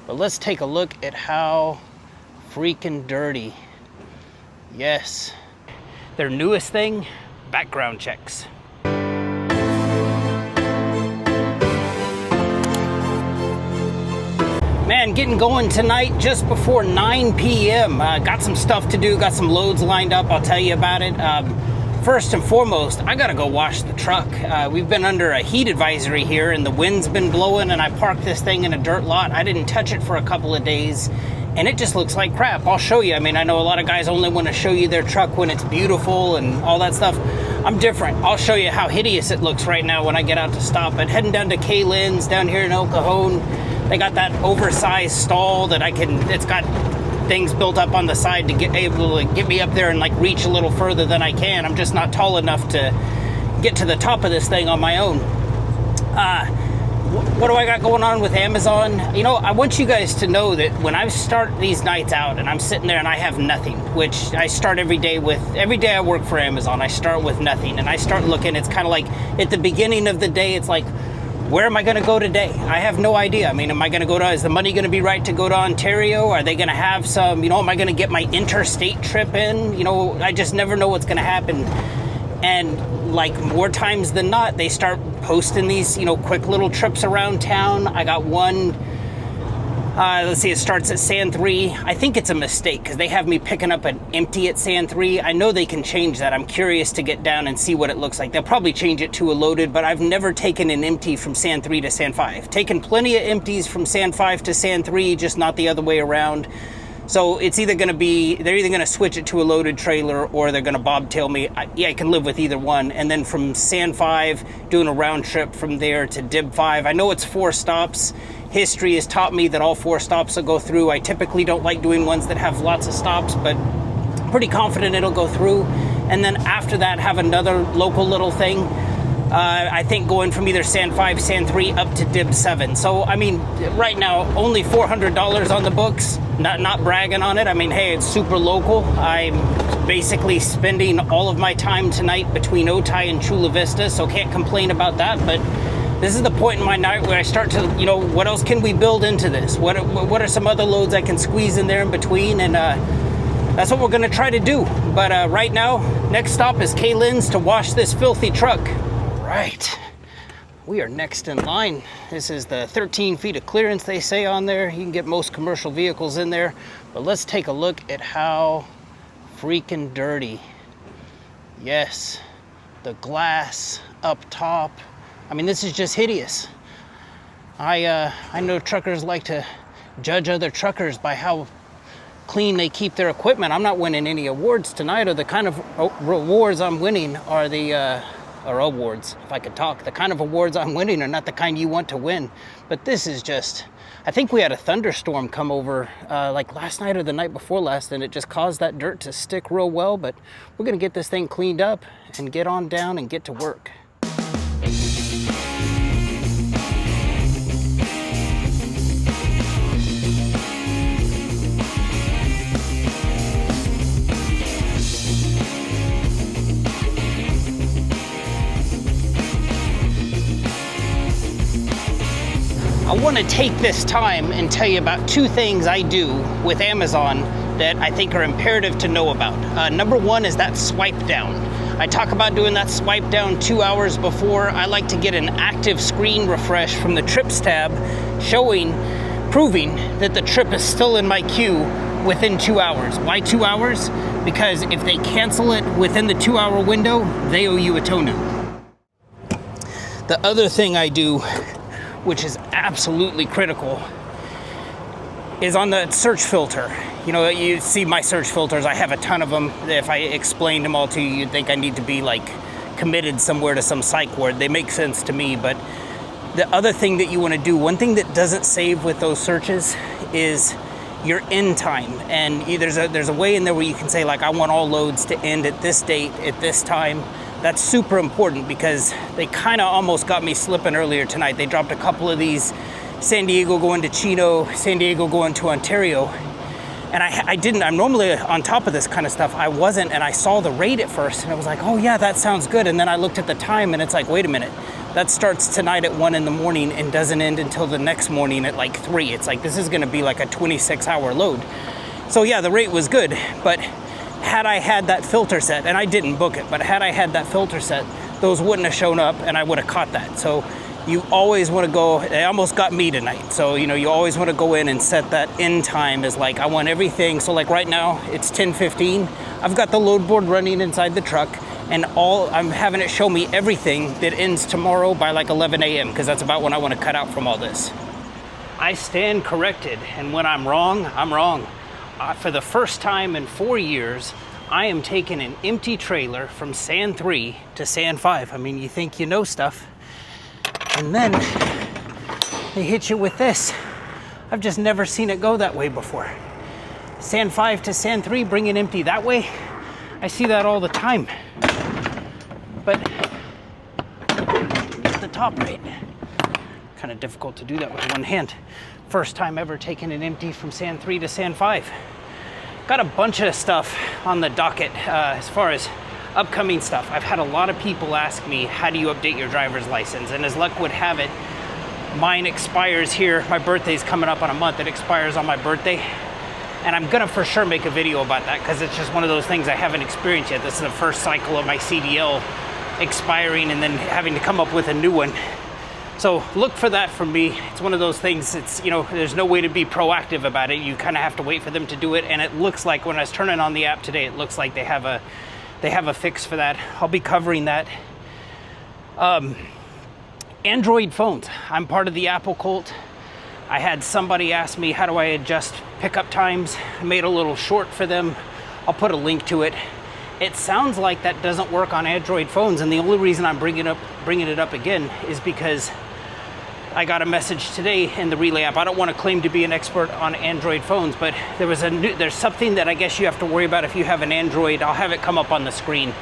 But let's take a look at how freaking dirty. Yes. Their newest thing, background checks. Man, getting going tonight just before 9 p.m. Got some stuff to do, got some loads lined up. I'll tell you about it. First and foremost, I gotta go wash the truck. We've been under a heat advisory here and the wind's been blowing, and I parked this thing in a dirt lot. I didn't touch it for a couple of days and it just looks like crap. I'll show you. I mean, I know a lot of guys only want to show you their truck when it's beautiful and all that stuff. I'm different. I'll show you how hideous it looks right now when I get out to stop it. Heading down to K-Lynn's down here in El Cajon. They got that oversized stall that it's got things built up on the side to get able to get me up there and like reach a little further than I can. I'm just not tall enough to get to the top of this thing on my own. What do I got going on with Amazon? You know, I want you guys to know that when I start these nights out and I'm sitting there and I have nothing, which I start every day I work for Amazon, I start with nothing and I start looking. It's kind of like at the beginning of the day, it's like, where am I going to go today? I have no idea. I mean, am I going to go to, is the money going to be right to go to Ontario? Are they going to have some, you know, am I going to get my interstate trip in? You know, I just never know what's going to happen. And like more times than not, they start posting these, you know, quick little trips around town. I got one, let's see, it starts at Sand 3. I think it's a mistake because they have me picking up an empty at Sand 3. I know they can change that. I'm curious to get down and see what it looks like. They'll probably change it to a loaded, but I've never taken an empty from Sand 3 to Sand 5. Taken plenty of empties from Sand 5 to Sand 3, just not the other way around. So it's either going to be, they're either going to switch it to a loaded trailer or they're going to bobtail me. I can live with either one. And then from Sand 5, doing a round trip from there to Dib 5. I know it's 4 stops. History has taught me that all 4 stops will go through. I typically don't like doing ones that have lots of stops, but pretty confident it'll go through. And then after that, have another local little thing. I think going from either Sand 5, Sand 3 up to Dib 7. So, I mean, right now, only $400 on the books. Not bragging on it. I mean, hey, it's super local. I'm basically spending all of my time tonight between Otay and Chula Vista, so can't complain about that. But this is the point in my night where I start to, you know, what else can we build into this? What are some other loads I can squeeze in there in between? And that's what we're going to try to do. But right now, next stop is K-Lynn's to wash this filthy truck. Right, we are next in line. This is the 13 feet of clearance they say on there. You can get most commercial vehicles in there, but let's take a look at how freaking dirty. Yes, the glass up top. I mean, this is just hideous. I know truckers like to judge other truckers by how clean they keep their equipment. I'm not winning any awards tonight, or the kind of rewards I'm winning are or awards, if I could talk. The kind of awards I'm winning are not the kind you want to win. But this is just, I think we had a thunderstorm come over like last night or the night before last, and it just caused that dirt to stick real well. But we're gonna get this thing cleaned up and get on down and get to work. I want to take this time and tell you about 2 things I do with Amazon that I think are imperative to know about. Number 1 is that swipe down. I talk about doing that swipe down 2 hours before. I like to get an active screen refresh from the trips tab proving that the trip is still in my queue within 2 hours. Why 2 hours? Because if they cancel it within the 2-hour window, they owe you a toenail. The other thing I do, which is absolutely critical, is on the search filter. You know, you see my search filters, I have a ton of them. If I explained them all to you, you'd think I need to be like committed somewhere to some psych ward. They make sense to me, but the other thing that you want to do, one thing that doesn't save with those searches is your end time. And there's a way in there where you can say like, I want all loads to end at this date, at this time. That's super important because they kind of almost got me slipping earlier tonight. They dropped a couple of these, San Diego going to Chino, San Diego going to Ontario. And I'm normally on top of this kind of stuff. I wasn't, and I saw the rate at first and I was like, oh yeah, that sounds good. And then I looked at the time and it's like, wait a minute, That starts tonight at 1 in the morning and doesn't end until the next morning at like 3. It's like, this is gonna be like a 26-hour load. So yeah, the rate was good, but had I had that filter set, and I didn't book it, but had I had that filter set, those wouldn't have shown up and I would have caught that. So you always want to go, it almost got me tonight. So, you know, you always want to go in and set that end time as like, I want everything. So like right now it's 10:15. I've got the load board running inside the truck, and I'm having it show me everything that ends tomorrow by like 11 a.m. because that's about when I want to cut out from all this. I stand corrected, and when I'm wrong, I'm wrong. For the first time in 4 years, I am taking an empty trailer from Sand 3 to Sand 5. I mean, you think you know stuff, and then they hit you with this. I've just never seen it go that way before. Sand 5 to Sand 3, bring it empty that way. I see that all the time. But get the top right. Kind of difficult to do that with one hand. First time ever taking it empty from Sand 3 to Sand 5. Got a bunch of stuff on the docket as far as upcoming stuff. I've had a lot of people ask me, how do you update your driver's license? And as luck would have it, mine expires here. My birthday's coming up on a month. It expires on my birthday. And I'm gonna for sure make a video about that because it's just one of those things I haven't experienced yet. This is the first cycle of my CDL expiring and then having to come up with a new one. So look for that from me. It's one of those things, it's, you know, there's no way to be proactive about it. You kind of have to wait for them to do it. And it looks like when I was turning on the app today, it looks like they have a fix for that. I'll be covering that. Android phones. I'm part of the Apple cult. I had somebody ask me, how do I adjust pickup times? I made a little short for them. I'll put a link to it. It sounds like that doesn't work on Android phones, and the only reason I'm bringing it up again is because I got a message today in the Relay app. I don't want to claim to be an expert on Android phones, but there's something that I guess you have to worry about if you have an Android. I'll have it come up on the screen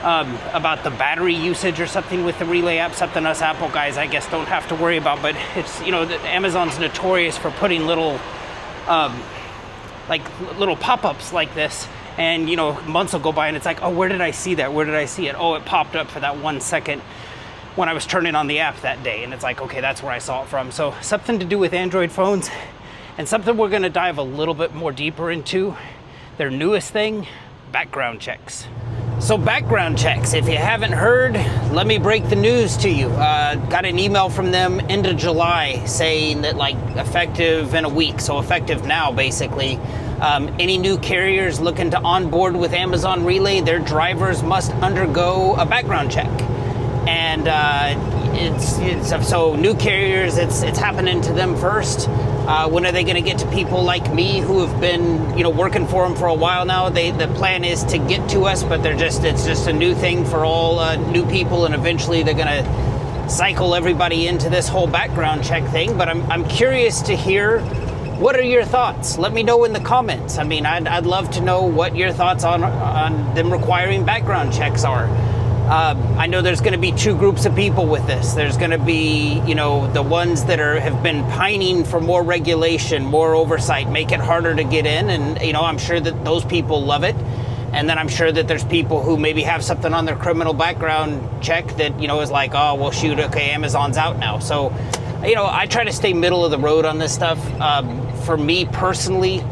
about the battery usage or something with the Relay app, something us Apple guys I guess don't have to worry about. But it's, you know, Amazon's notorious for putting little little pop-ups like this, and you know, months will go by and it's like, oh, where did I see that? Where did I see it? Oh, it popped up for that 1 second when I was turning on the app that day, and it's like, okay, that's where I saw it from. So something to do with Android phones, and something we're going to dive a little bit more deeper into. Their newest thing, background checks. So background checks, if you haven't heard, let me break the news to you. Got an email from them end of July saying that, like, effective in a week, so effective now basically, any new carriers looking to onboard with Amazon Relay, their drivers must undergo a background check. And it's so new carriers, it's happening to them first. When are they going to get to people like me who have been, you know, working for them for a while now? The plan is to get to us, but it's just a new thing for all new people, and eventually they're going to cycle everybody into this whole background check thing. But I'm curious to hear, what are your thoughts? Let me know in the comments. I mean, I'd love to know what your thoughts on them requiring background checks are. I know there's going to be two groups of people with this. There's going to be, you know, the ones that have been pining for more regulation, more oversight, make it harder to get in. And, you know, I'm sure that those people love it. And then I'm sure that there's people who maybe have something on their criminal background check that, you know, is like, oh, well, shoot, okay, Amazon's out now. So, you know, I try to stay middle of the road on this stuff. For me personally,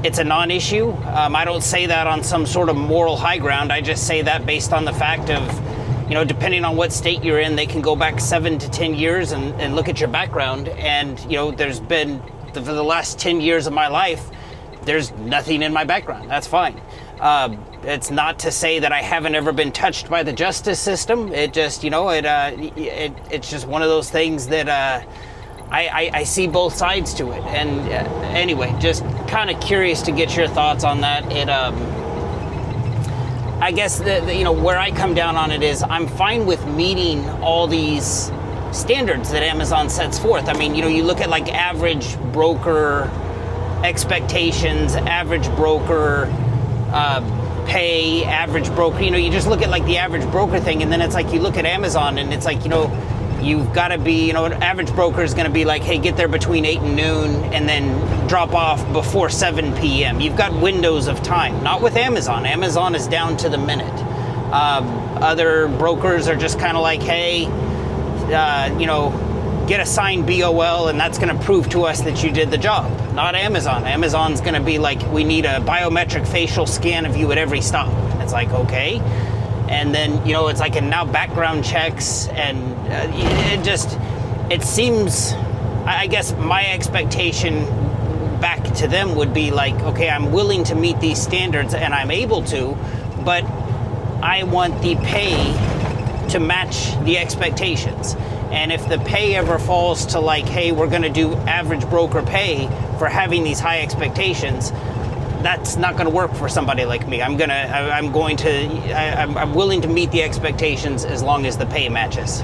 it's a non-issue. I don't say that on some sort of moral high ground. I just say that based on the fact of, you know, depending on what state you're in, they can go back 7 to 10 years and look at your background. And, you know, there's been, for the last 10 years of my life, there's nothing in my background. That's fine. It's not to say that I haven't ever been touched by the justice system. It just, you know, it's just one of those things that I see both sides to it. And anyway, just kind of curious to get your thoughts on that. I guess you know, where I come down on it is I'm fine with meeting all these standards that Amazon sets forth. I mean, you know, you look at like average broker expectations, average broker pay, average broker, you know, you just look at like the average broker thing, and then it's like you look at Amazon and it's like, you know, you've got to be, you know, an average broker is going to be like, hey, get there between 8 and noon and then drop off before 7 p.m. You've got windows of time. Not with Amazon. Amazon is down to the minute. Other brokers are just kind of like, hey, get a signed BOL, and that's going to prove to us that you did the job. Not Amazon. Amazon's going to be like, we need a biometric facial scan of you at every stop. It's like, okay. And then, it's like, and now background checks, and it seems, I guess my expectation back to them would be like, okay, I'm willing to meet these standards and I'm able to, but I want the pay to match the expectations. And if the pay ever falls to like, hey, we're going to do average broker pay for having these high expectations, that's not going to work for somebody like me. I'm willing to meet the expectations as long as the pay matches.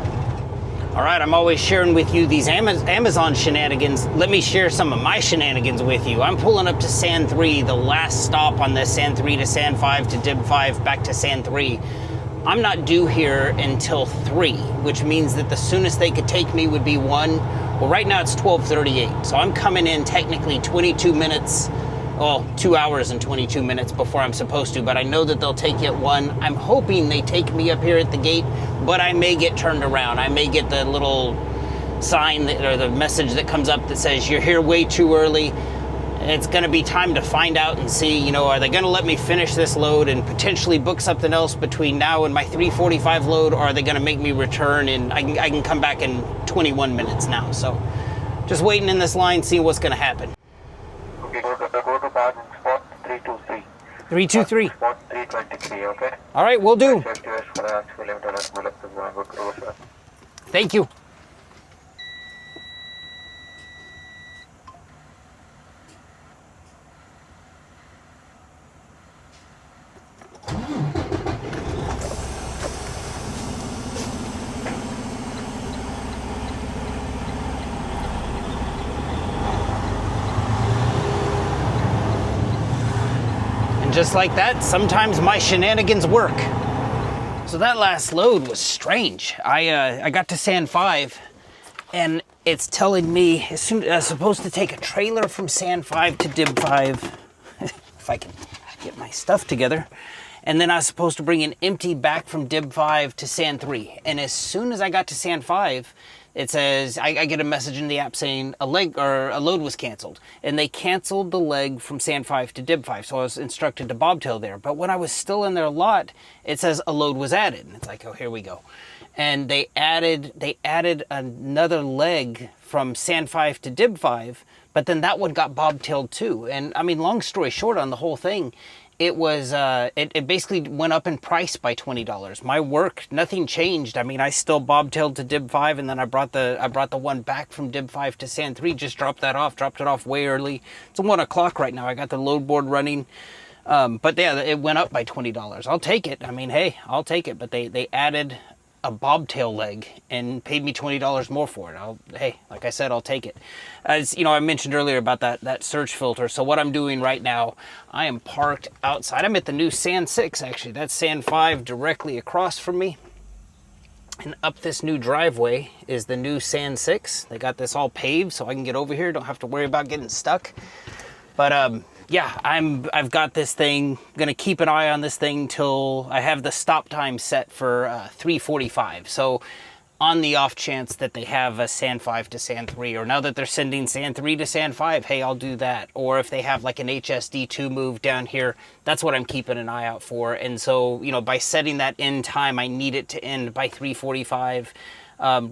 All right, I'm always sharing with you these Amazon shenanigans. Let me share some of my shenanigans with you. I'm pulling up to San 3, the last stop on this San 3 to San 5 to Dib 5 back to San 3. I'm not due here until 3, which means that the soonest they could take me would be 1. Well, right now it's 12:38, so I'm coming in technically 22 minutes, 2 hours and 22 minutes before I'm supposed to, but I know that they'll take you at 1. I'm hoping they take me up here at the gate, but I may get turned around. I may get the little sign or the message that comes up that says, you're here way too early. It's going to be time to find out and see, are they going to let me finish this load and potentially book something else between now and my 3:45 load, or are they going to make me return and I can come back in 21 minutes now. So just waiting in this line, see what's going to happen. Okay, go to bar in spot 323. 323. Spot 323, okay? All right, will do. Thank you. Just like that, sometimes my shenanigans work. So that last load was strange. I got to San 5, and it's telling me as soon as I was supposed to take a trailer from San 5 to Dib 5, if I can get my stuff together, and then I was supposed to bring an empty back from Dib 5 to San 3. And as soon as I got to San 5, it says, I get a message in the app saying a load was canceled. And they canceled the leg from San 5 to Dib 5. So I was instructed to bobtail there. But when I was still in their lot, it says a load was added. And it's like, oh, here we go. And they added another leg from San 5 to Dib 5. But then that one got bobtailed too. And I mean, long story short on the whole thing, it was it basically went up in price by $20. My work, nothing changed. I mean, I still bobtailed to Dib 5, and then I brought the one back from Dib 5 to San 3. Just dropped it off way early. It's 1 o'clock right now. I got the load board running, but yeah, it went up by $20. I'll take it. I mean, hey, I'll take it. But they added a bobtail leg and paid me $20 more for it. Hey, like I said, I'll take it. As I mentioned earlier about that surge filter. So what I'm doing right now, I am parked outside. I'm at the new San 6, actually. That's San 5 directly across from me. And up this new driveway is the new San 6. They got this all paved so I can get over here. Don't have to worry about getting stuck. But yeah, I've got this thing. I'm gonna keep an eye on this thing till I have the stop time set for 3:45. So on the off chance that they have a San 5 to San 3, or now that they're sending San 3 to San 5, hey, I'll do that. Or if they have like an HSD2 move down here, that's what I'm keeping an eye out for. And so, by setting that end time, I need it to end by 3:45.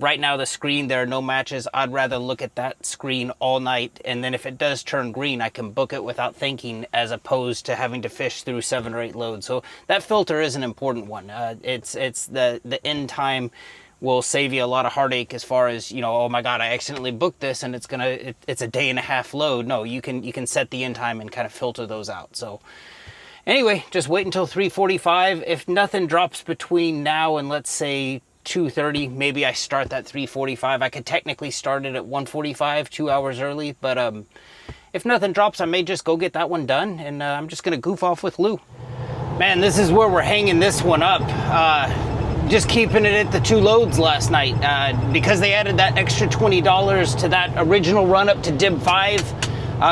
Right now, the screen, there are no matches. I'd rather look at that screen all night, and then if it does turn green, I can book it without thinking, as opposed to having to fish through 7 or 8 loads. So that filter is an important one. It's the end time will save you a lot of heartache as far as, oh my God, I accidentally booked this and it's a day and a half load. No, you can set the end time and kind of filter those out. So anyway, just wait until 3:45. If nothing drops between now and, let's say, 2:30, maybe I start that 3:45. I could technically start it at 1:45, 2 hours early, but if nothing drops, I may just go get that one done, and I'm just gonna goof off with Lou. Man, this is where we're hanging this one up. Just keeping it at the 2 loads last night, because they added that extra $20 to that original run up to Dib 5.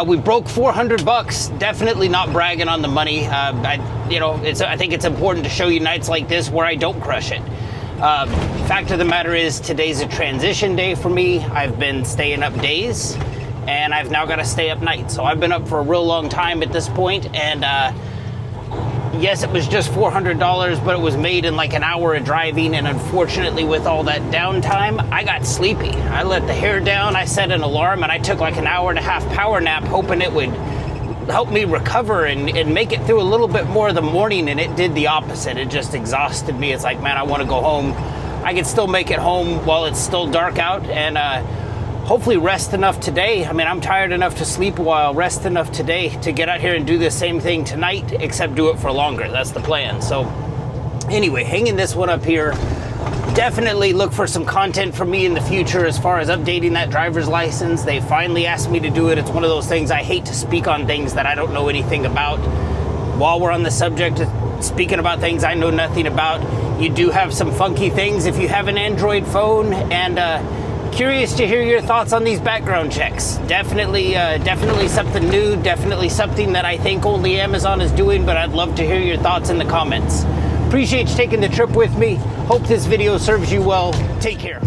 We broke $400. Definitely not bragging on the money. I think it's important to show you nights like this where I don't crush it. Fact of the matter is, today's a transition day for me. I've been staying up days, and I've now got to stay up nights. So I've been up for a real long time at this point, and yes, it was just $400, but it was made in like an hour of driving, and unfortunately with all that downtime, I got sleepy. I let the hair down, I set an alarm, and I took like an hour and a half power nap, hoping it would help me recover and make it through a little bit more of the morning, and it did the opposite. It just exhausted me. It's like, man, I want to go home. I can still make it home while it's still dark out, and hopefully rest enough today. I mean, I'm tired enough to sleep a while, rest enough today to get out here and do the same thing tonight, except do it for longer. That's the plan. So anyway, hanging this one up here. Definitely look for some content from me in the future as far as updating that driver's license. They finally asked me to do it. It's one of those things, I hate to speak on things that I don't know anything about. While we're on the subject of speaking about things I know nothing about, you do have some funky things if you have an Android phone, and curious to hear your thoughts on these background checks. Definitely something new, definitely something that I think only Amazon is doing, but I'd love to hear your thoughts in the comments. Appreciate you taking the trip with me. Hope this video serves you well. Take care.